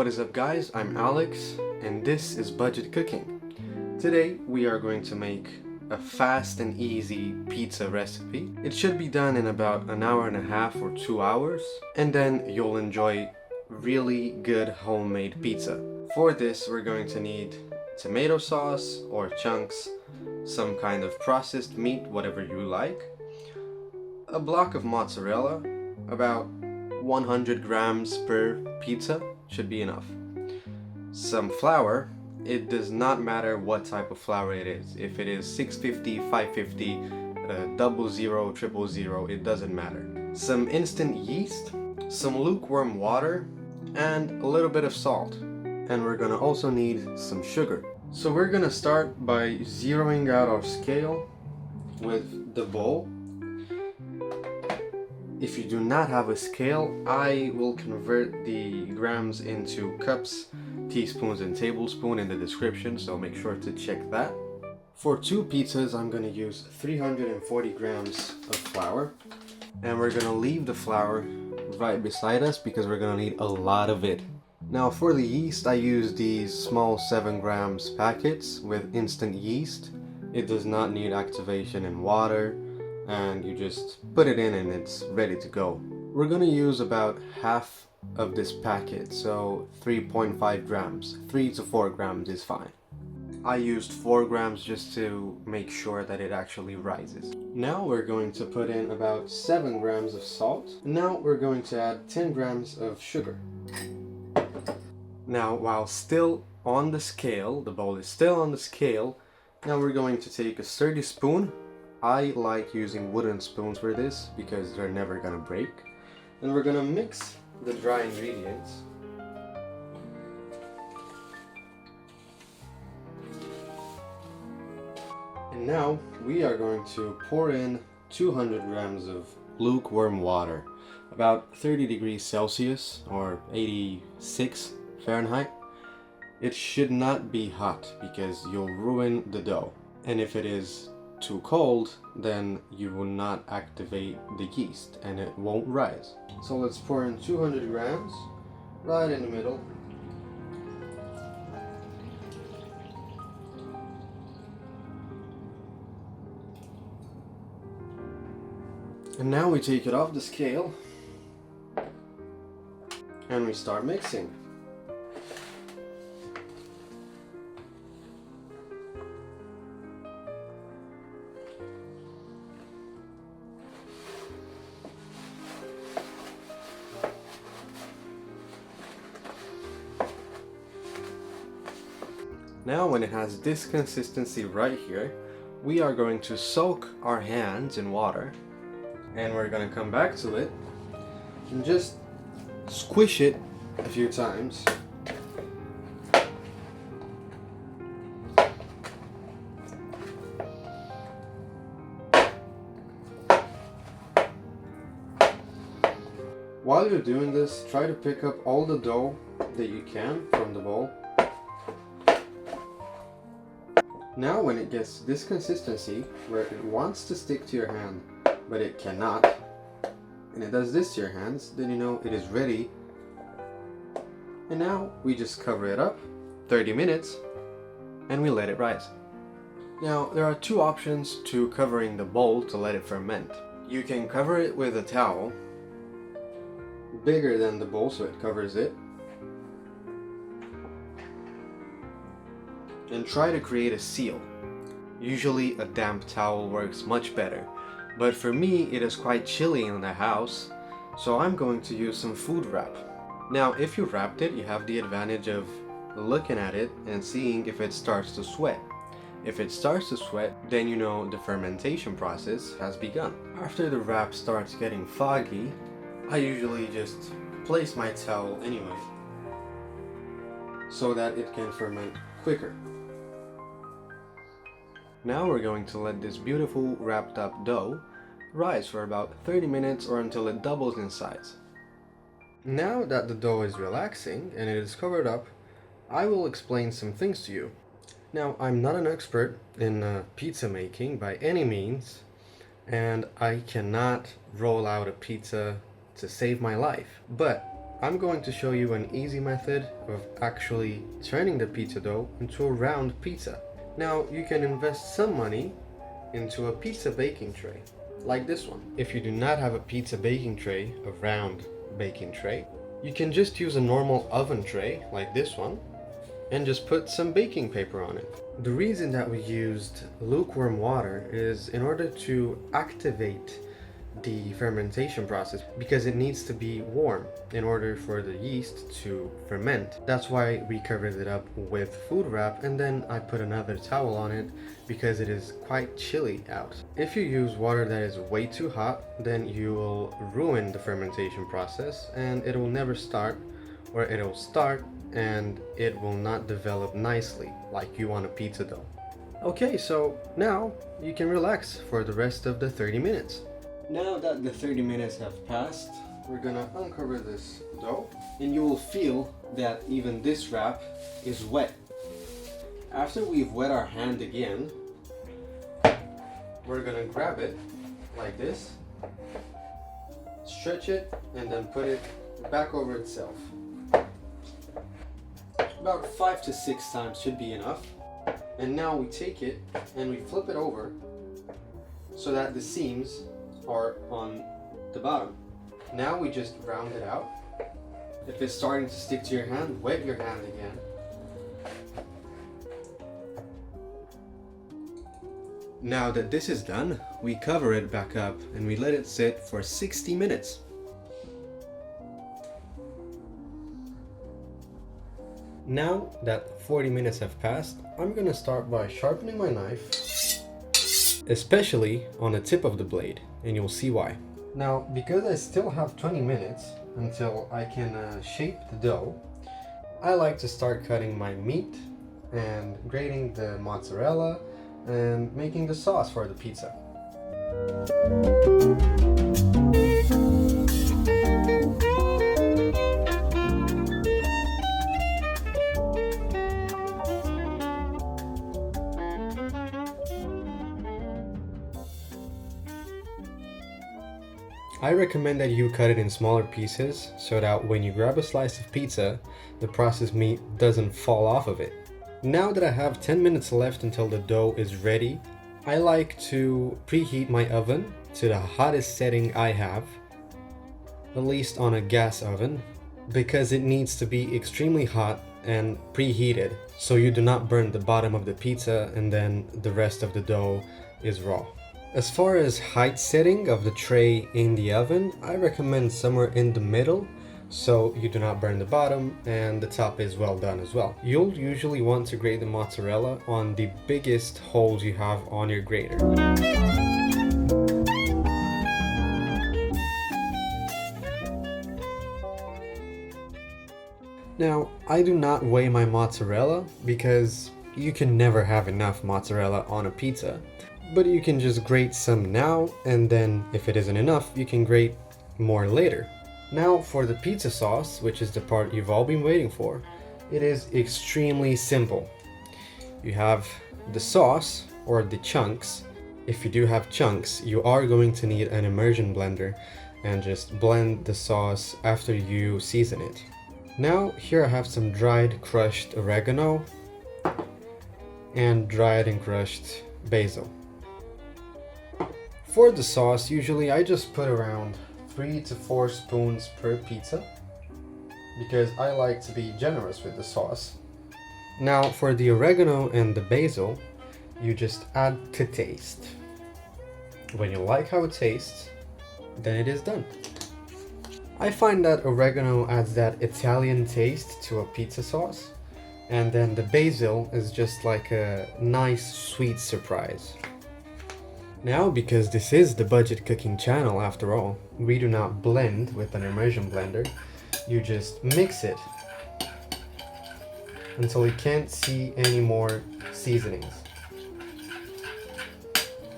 What is up guys, I'm Alex and this is Budget Cooking. Today we are going to make a fast and easy pizza recipe. It should be done in about an hour and a half or 2 hours, and then you'll enjoy really good homemade pizza. For this we're going to need tomato sauce or chunks, some kind of processed meat, whatever you like, a block of mozzarella, about 100 grams per pizza should be enough. Some flour, it does not matter what type of flour it is. If it is 650, 550, 00, 000, it doesn't matter. Some instant yeast, some lukewarm water, and a little bit of salt. And we're gonna also need some sugar. So we're gonna start by zeroing out our scale with the bowl. If you do not have a scale, I will convert the grams into cups, teaspoons, and tablespoons in the description, so make sure to check that. For 2 pizzas, I'm going to use 340 grams of flour, and we're going to leave the flour right beside us because we're going to need a lot of it. Now for the yeast, I use these small 7 grams packets with instant yeast. It does not need activation in water, and you just put it in and it's ready to go. We're gonna use about half of this packet, so 3.5 grams. 3 to 4 grams is fine. I used 4 grams just to make sure that it actually rises. Now we're going to put in about 7 grams of salt. Now we're going to add 10 grams of sugar. Now while still on the scale, the bowl is still on the scale, now we're going to take a sturdy spoon. I like using wooden spoons for this because they're never gonna break. And we're gonna mix the dry ingredients. And now we are going to pour in 200 grams of lukewarm water, about 30 degrees Celsius or 86 Fahrenheit. It should not be hot because you'll ruin the dough. And if it is too cold, then you will not activate the yeast and it won't rise. So let's pour in 200 grams right in the middle. And now we take it off the scale and we start mixing. Now when it has this consistency right here, we are going to soak our hands in water, and we're going to come back to it and just squish it a few times. While you're doing this, try to pick up all the dough that you can from the bowl. Now when it gets this consistency, where it wants to stick to your hand, but it cannot, and it does this to your hands, then you know it is ready. And now we just cover it up 30 minutes and we let it rise. Now there are 2 options to covering the bowl to let it ferment. You can cover it with a towel bigger than the bowl so it covers it, and try to create a seal. Usually a damp towel works much better, but for me it is quite chilly in the house, so I'm going to use some food wrap. Now if you wrapped it, you have the advantage of looking at it and seeing if it starts to sweat. If it starts to sweat, then you know the fermentation process has begun. After the wrap starts getting foggy, I usually just place my towel anyway, so that it can ferment quicker. Now we're going to let this beautiful wrapped up dough rise for about 30 minutes or until it doubles in size. Now that the dough is relaxing and it is covered up, I will explain some things to you. Now I'm not an expert in pizza making by any means, and I cannot roll out a pizza to save my life, but I'm going to show you an easy method of actually turning the pizza dough into a round pizza. Now, you can invest some money into a pizza baking tray, like this one. If you do not have a pizza baking tray, a round baking tray, you can just use a normal oven tray, like this one, and just put some baking paper on it. The reason that we used lukewarm water is in order to activate the fermentation process, because it needs to be warm in order for the yeast to ferment. That's why we covered it up with food wrap, and then I put another towel on it because it is quite chilly out. If you use water that is way too hot, then you will ruin the fermentation process and it will never start, or it will start and it will not develop nicely like you want a pizza dough. Okay, so now you can relax for the rest of the 30 minutes. Now that the 30 minutes have passed, we're gonna uncover this dough, and you will feel that even this wrap is wet. After we've wet our hand again, we're gonna grab it like this, stretch it, and then put it back over itself. About 5 to 6 times should be enough. And now we take it and we flip it over so that the seams are on the bottom. Now we just round it out. If it's starting to stick to your hand, wet your hand again. Now that this is done, we cover it back up and we let it sit for 60 minutes. Now that 40 minutes have passed, I'm gonna start by sharpening my knife, especially on the tip of the blade, and you'll see why. Now, because I still have 20 minutes until I can shape the dough, I like to start cutting my meat and grating the mozzarella and making the sauce for the pizza. I recommend that you cut it in smaller pieces so that when you grab a slice of pizza, the processed meat doesn't fall off of it. Now that I have 10 minutes left until the dough is ready, I like to preheat my oven to the hottest setting I have, at least on a gas oven, because it needs to be extremely hot and preheated so you do not burn the bottom of the pizza and then the rest of the dough is raw. As far as height setting of the tray in the oven, I recommend somewhere in the middle so you do not burn the bottom and the top is well done as well. You'll usually want to grate the mozzarella on the biggest holes you have on your grater. Now, I do not weigh my mozzarella because you can never have enough mozzarella on a pizza. But you can just grate some now, and then if it isn't enough, you can grate more later. Now for the pizza sauce, which is the part you've all been waiting for, it is extremely simple. You have the sauce, or the chunks. If you do have chunks, you are going to need an immersion blender and just blend the sauce after you season it. Now here I have some dried crushed oregano and dried and crushed basil. For the sauce, usually I just put around 3 to 4 spoons per pizza because I like to be generous with the sauce. Now for the oregano and the basil, you just add to taste. When you like how it tastes, then it is done. I find that oregano adds that Italian taste to a pizza sauce, and then the basil is just like a nice sweet surprise. Now, because this is the budget cooking channel after all, we do not blend with an immersion blender. You just mix it until you can't see any more seasonings.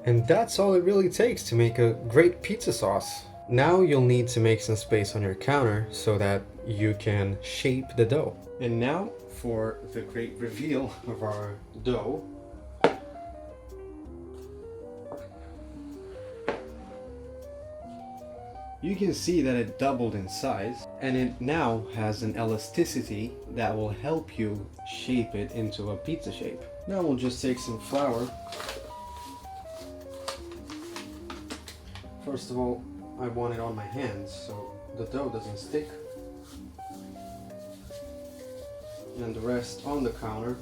And that's all it really takes to make a great pizza sauce. Now you'll need to make some space on your counter so that you can shape the dough. And now for the great reveal of our dough. You can see that it doubled in size, and it now has an elasticity that will help you shape it into a pizza shape. Now we'll just take some flour. First of all, I want it on my hands so the dough doesn't stick. And the rest on the counter.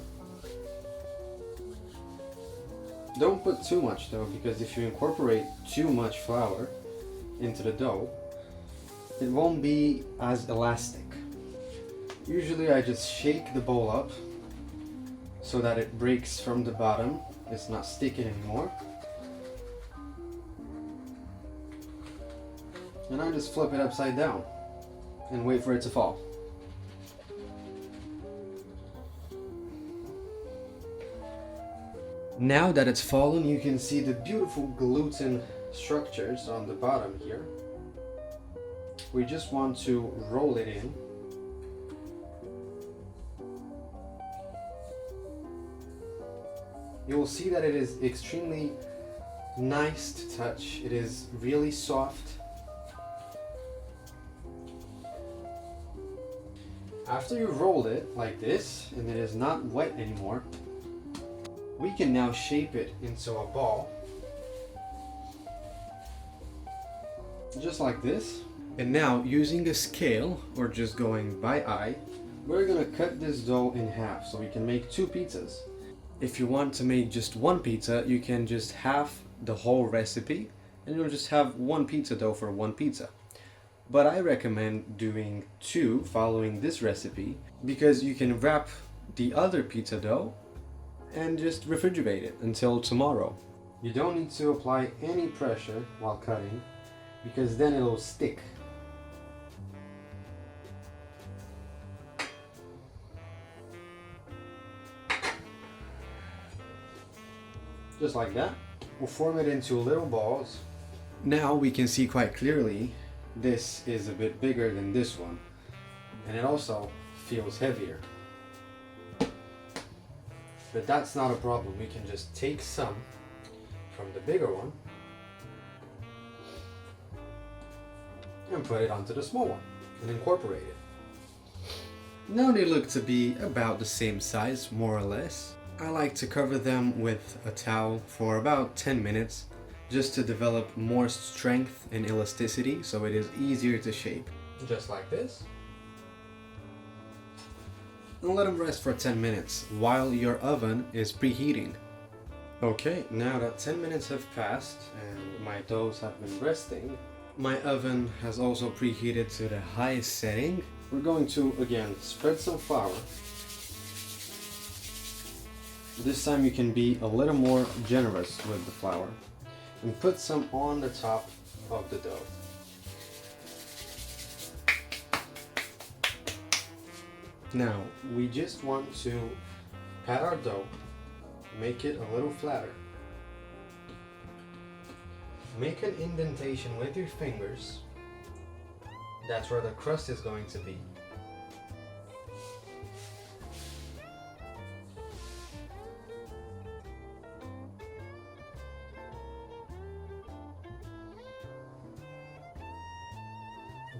Don't put too much though, because if you incorporate too much flour into the dough, it won't be as elastic. Usually I just shake the bowl up so that it breaks from the bottom. It's not sticking anymore. And I just flip it upside down and wait for it to fall. Now that it's fallen, you can see the beautiful gluten structures on the bottom here. We just want to roll it in. You will see that it is extremely nice to touch. It is really soft. After you roll it like this, and it is not wet anymore, we can now shape it into a ball. Just like this. And now, using a scale, or just going by eye, we're gonna cut this dough in half so we can make 2 pizzas. If you want to make just 1 pizza, you can just half the whole recipe and you'll just have 1 pizza dough for 1 pizza. But I recommend doing 2 following this recipe, because you can wrap the other pizza dough and just refrigerate it until tomorrow. You don't need to apply any pressure while cutting, because then it'll stick. Just like that. We'll form it into little balls. Now we can see quite clearly this is a bit bigger than this one, and it also feels heavier. But that's not a problem. We can just take some from the bigger one and put it onto the small one and incorporate it. Now they look to be about the same size, more or less. I like to cover them with a towel for about 10 minutes just to develop more strength and elasticity so it is easier to shape. Just like this. And let them rest for 10 minutes while your oven is preheating. Okay, now that 10 minutes have passed and my doughs have been resting, my oven has also preheated to the highest setting. We're going to, again, spread some flour. This time you can be a little more generous with the flour and put some on the top of the dough. Now, we just want to pat our dough, make it a little flatter. Make an indentation with your fingers. That's where the crust is going to be.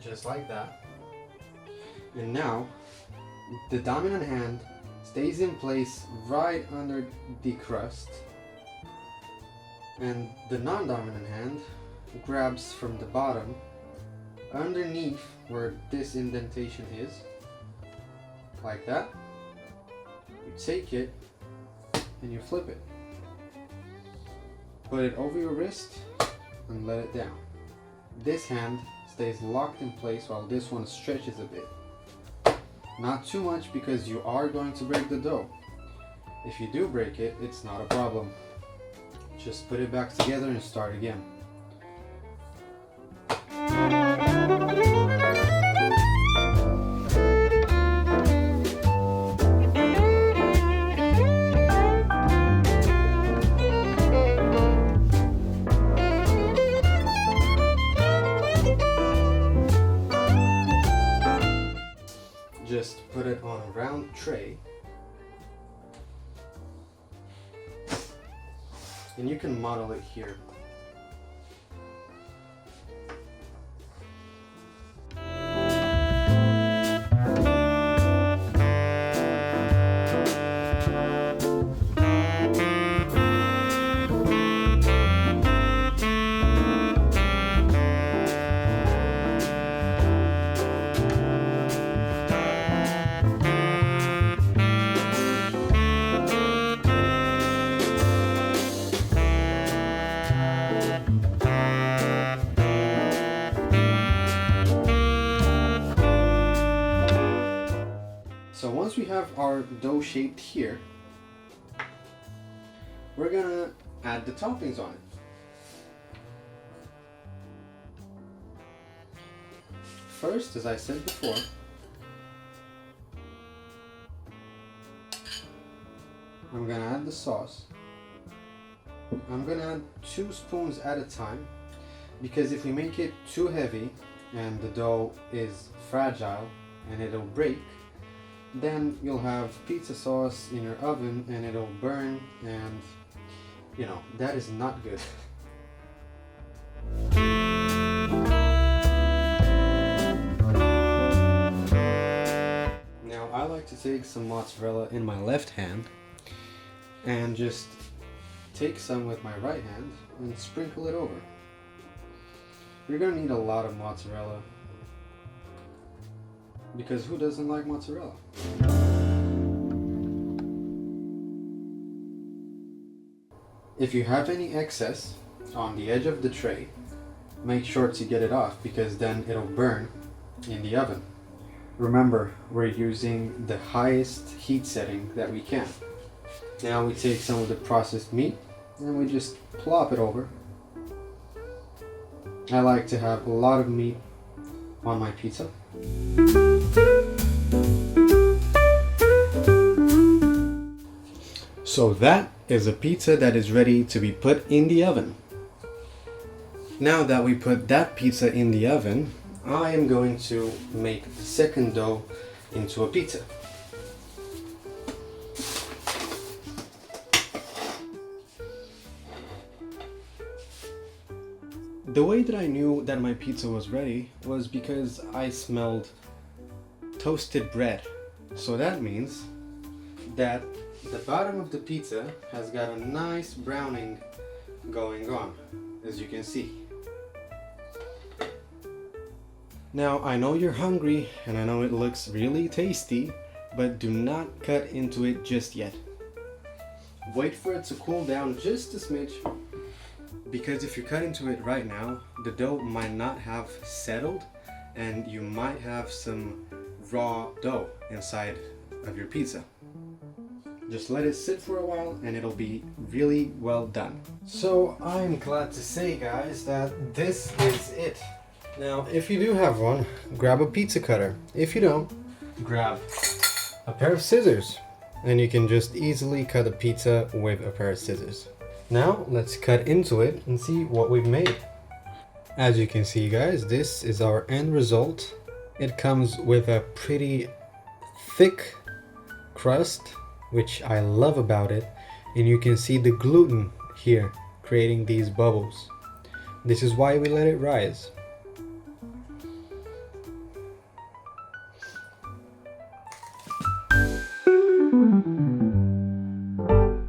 Just like that. And now, the dominant hand stays in place right under the crust, and the non-dominant hand grabs from the bottom underneath where this indentation is, like that. You take it and you flip it. Put it over your wrist and let it down. This hand stays locked in place while this one stretches a bit. Not too much, because you are going to break the dough. If you do break it, it's not a problem. Just put it back together and start again. Just put it on a round tray, and you can model it here. So once we have our dough shaped here, we're gonna add the toppings on it. First, as I said before, I'm gonna add the sauce. I'm gonna add 2 spoons at a time, because if we make it too heavy and the dough is fragile and it'll break, then you'll have pizza sauce in your oven and it'll burn, and you know, that is not good. Now I like to take some mozzarella in my left hand and just take some with my right hand and sprinkle it over. You're gonna need a lot of mozzarella, because who doesn't like mozzarella? If you have any excess on the edge of the tray, make sure to get it off, because then it'll burn in the oven. Remember, we're using the highest heat setting that we can. Now we take some of the processed meat and we just plop it over. I like to have a lot of meat on my pizza. So that is a pizza that is ready to be put in the oven. Now that we put that pizza in the oven, I am going to make the second dough into a pizza. The way that I knew that my pizza was ready was because I smelled toasted bread. So that means that the bottom of the pizza has got a nice browning going on, as you can see. Now I know you're hungry and I know it looks really tasty, but do not cut into it just yet. Wait for it to cool down just a smidge, because if you cut into it right now, the dough might not have settled and you might have some raw dough inside of your pizza. Just let it sit for a while and it'll be really well done. So I'm glad to say, guys, that this is it. Now if you do have one, grab a pizza cutter. If you don't, grab a pair of scissors and you can just easily cut a pizza with a pair of scissors. Now let's cut into it and see what we've made. As you can see, guys, this is our end result. It comes with a pretty thick crust, which I love about it, and you can see the gluten here creating these bubbles. This is why we let it rise.